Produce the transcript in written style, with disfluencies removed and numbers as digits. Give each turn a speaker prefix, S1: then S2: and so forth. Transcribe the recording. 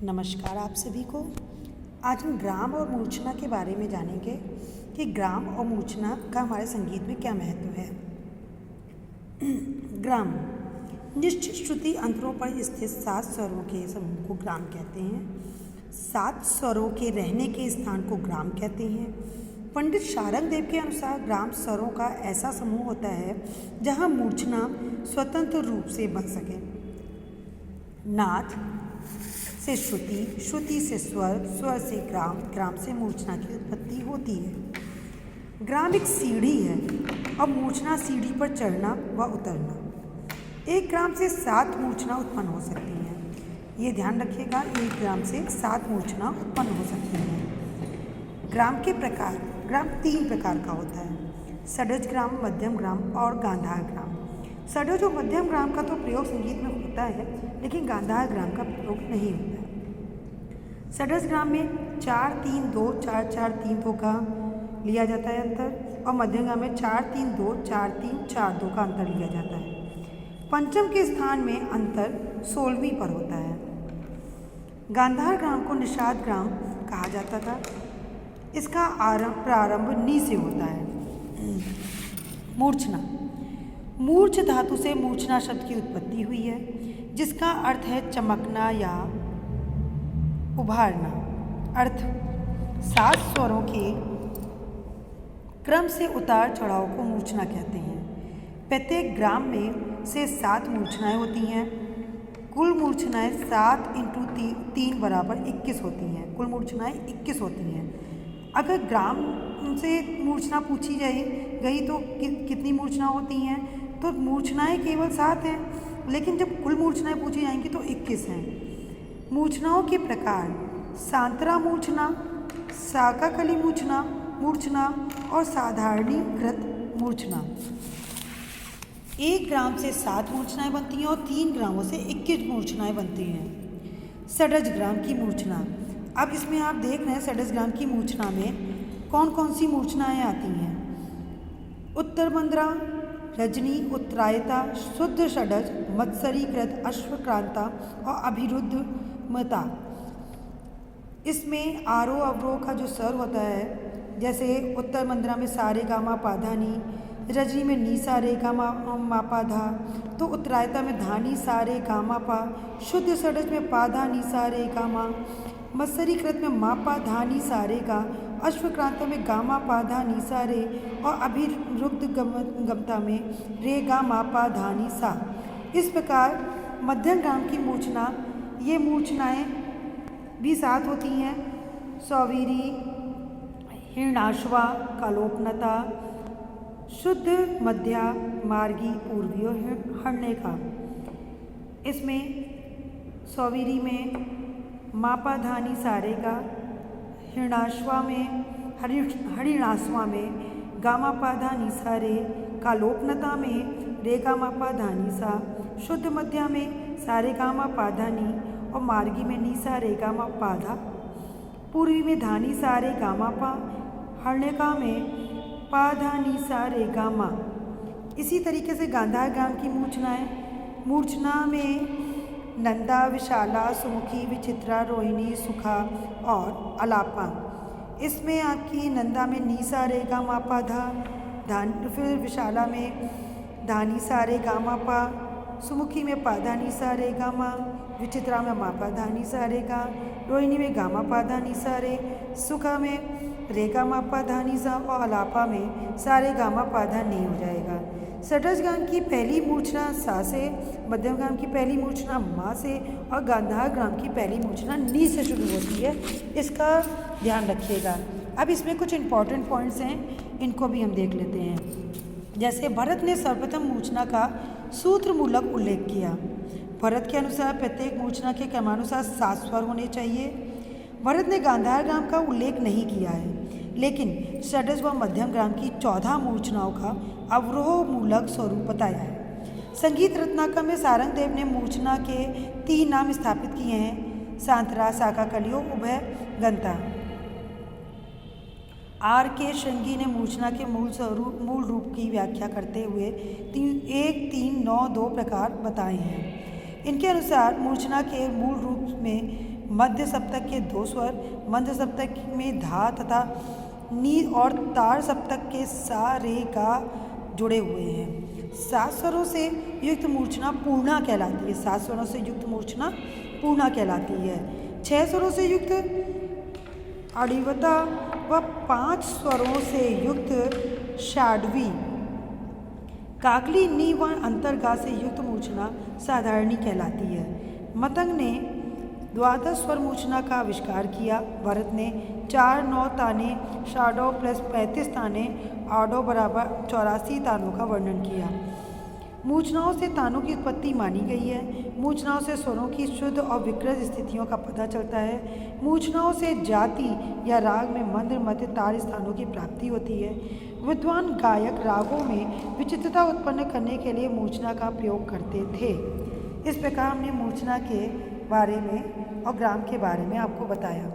S1: नमस्कार आप सभी को। आज हम ग्राम और मूर्छना के बारे में जानेंगे कि ग्राम और मूर्छना का हमारे संगीत में क्या महत्व है। ग्राम निश्चित श्रुति अंतरों पर स्थित 7 स्वरों के समूह को ग्राम कहते हैं। 7 स्वरों के रहने के स्थान को ग्राम कहते हैं। पंडित शारंग देव के अनुसार ग्राम स्वरों का ऐसा समूह होता है जहाँ मूर्छना स्वतंत्र रूप से बन सके। नाद से श्रुति, श्रुति से स्वर, स्वर से ग्राम, ग्राम से मूर्छना की उत्पत्ति होती है। ग्राम एक सीढ़ी है और मूर्छना सीढ़ी पर चढ़ना व उतरना। एक ग्राम से 7 मूर्छना उत्पन्न हो सकती हैं। ये ध्यान रखिएगा, एक ग्राम से 7 मूर्छना उत्पन्न हो सकती हैं। ग्राम के प्रकार, ग्राम 3 प्रकार का होता है: षड्ज ग्राम, मध्यम ग्राम और गांधार ग्राम। षड्ज और मध्यम ग्राम का तो प्रयोग संगीत में होता है, लेकिन गांधार ग्राम का प्रयोग नहीं होता है। षड्ज ग्राम में 4-3-2, 4-4-3-2 का लिया जाता है अंतर, और मध्यम ग्राम में 4-3-2, 4-3-4-2 का अंतर लिया जाता है। पंचम के स्थान में अंतर 16वीं पर होता है। गांधार ग्राम को निषाद ग्राम कहा जाता था। इसका प्रारंभ नी से होता है। मूर्छना, मूर्छ धातु से मूर्छना शब्द की उत्पत्ति हुई है, जिसका अर्थ है चमकना या उभारना। अर्थ 7 स्वरों के क्रम से उतार चढ़ाव को मूर्छना कहते हैं। प्रत्येक ग्राम में से 7 मूर्छनाएं होती हैं। कुल मूर्छनाएं 7 × 3 बराबर 21 होती हैं। कुल मूर्छनाएं 21 होती हैं। अगर ग्राम से मूर्छना पूछी गई तो कितनी मूर्छना होती हैं, तो मूर्छनाएं केवल 7 हैं, लेकिन जब कुल मूर्छनाएं पूछी जाएंगी तो 21 हैं। मूर्छनाओं के प्रकार: सांतरा मूर्छना, शाकाकली मूर्छना और साधारणीकृत मूर्छना। एक ग्राम से 7 मूर्छनाएं बनती हैं और 3 ग्रामों से 21 मूर्छनाएं बनती हैं। षड्ज ग्राम की मूर्छना। अब इसमें आप देख रहे हैं षड्ज ग्राम की मूर्छना में कौन कौन सी मूर्छनाएं आती हैं: उत्तर बंद्रा, रजनी, उत्तरायता, शुद्ध षड्ज, मत्सरीकृत, अश्वक्रांता और अभिरुद्ध मता। इसमें आरोह अवरोह का जो स्वर होता है, जैसे उत्तर मंद्रा में सा रे गा मा पा धा नी, रजनी में नी सा रे गा मा पा धा, तो उत्तरायता में धा नी सा रे गा मा पा, शुद्ध षड्ज में पा धा नी सा रे गा मा, मत्सरीकृत में मा पा धा नी सा रे गा, अश्वक्रांता में गा मा पा धा नी सा रे और अभिरुद्ध गमता में रे गा मा पा धा नी सा। इस प्रकार मध्यम ग्राम की मूर्छना, ये मूर्छनाएं भी 7 होती हैं: सौवीरी, हिरणाश्वा, कालोपनता, शुद्ध, मध्या, मार्गी, पूर्वी और हर्णेका। इसमें सौवीरी में मापा धानी सारे का, हिरणाश्वा में हरिणाश्वा में गामा पाधा निसा रे, कालोपनता में रे गामा पाधा निसा, शुद्ध मध्या में सारे गामा पाधा नी और मार्गी में नीसा रे गामा पाधा, पूर्वी में धानी सारे गामा पा, हर्णिका में पाधा नीसा रे गामा। इसी तरीके से गांधार ग्राम की मूर्छना में नंदा, विशाला, सुमुखी, विचित्रा, रोहिणी, सुखा और अलापा। इसमें आपकी नंदा में नीसा रे गा मा पा धा, फिर विशाला में धानी सा रे गा मा पा, सुमुखी में पा धा नी सा रे गा मा, विचित्रा में मा पा धा नी सा रे गा, रोहिणी में गा मा पा धा नी सा रे, सुखा में रे गा मा पा धा नी सा और अलापा में सारे गा मा पा धा नी हो जाएगा। षड्ज ग्राम की पहली मूर्छना सा से, मध्यम ग्राम की पहली मूर्छना मा से और गांधार ग्राम की पहली मूर्छना नी से शुरू होती है। इसका ध्यान रखिएगा। अब इसमें कुछ इंपॉर्टेंट पॉइंट्स हैं, इनको भी हम देख लेते हैं। जैसे भरत ने सर्वप्रथम मूर्छना का सूत्रमूलक उल्लेख किया। भरत के अनुसार प्रत्येक मूर्छना के क्रमानुसार 7 स्वर होने चाहिए। भरत ने गांधार ग्राम का उल्लेख नहीं किया है, लेकिन षड्ज व मध्यम ग्राम की 14 मूर्छनाओं का अवरोह मूलक स्वरूप बताया है। संगीत रत्नाकर में सारंग देव ने मूर्छना के 3 नाम स्थापित किए हैं: सांतरा, शाकाकलियो, उभय गंता। आर के श्रृंगी ने मूर्छना के मूल रूप की व्याख्या करते हुए 1-3-9-2 प्रकार बताए हैं। इनके अनुसार मूर्छना के मूल रूप में मध्य सप्तक के 2 स्वर, मध्य सप्तक में धा तथा नी और तार सप्तक के सा रे गा जुड़े हुए हैं। 7 स्वरों से युक्त मूर्छना पूर्णा कहलाती है। 7 स्वरों से युक्त मूर्छना पूर्णा कहलाती है। 6 स्वरों से युक्त आड़िवता व 5 स्वरों से युक्त षाड्वी, काकली नी व अंतर्गा से युक्त मूर्छना साधारणी कहलाती है। मतंग ने 12 स्वर मूर्छना का आविष्कार किया। भरत ने 4 9 ताने षाडव प्लस 35 ताने आडव बराबर 84 तानों का वर्णन किया। मूर्छनाओं से तानों की उत्पत्ति मानी गई है। मूर्छनाओं से स्वरों की शुद्ध और विकृत स्थितियों का पता चलता है। मूर्छनाओं से जाति या राग में मंद्र मध्य तार स्थानों की प्राप्ति होती है। विद्वान गायक रागों में विचित्रता उत्पन्न करने के लिए मूर्छना का प्रयोग करते थे। इस प्रकार हमने मूर्छना के बारे में और ग्राम के बारे में आपको बताया।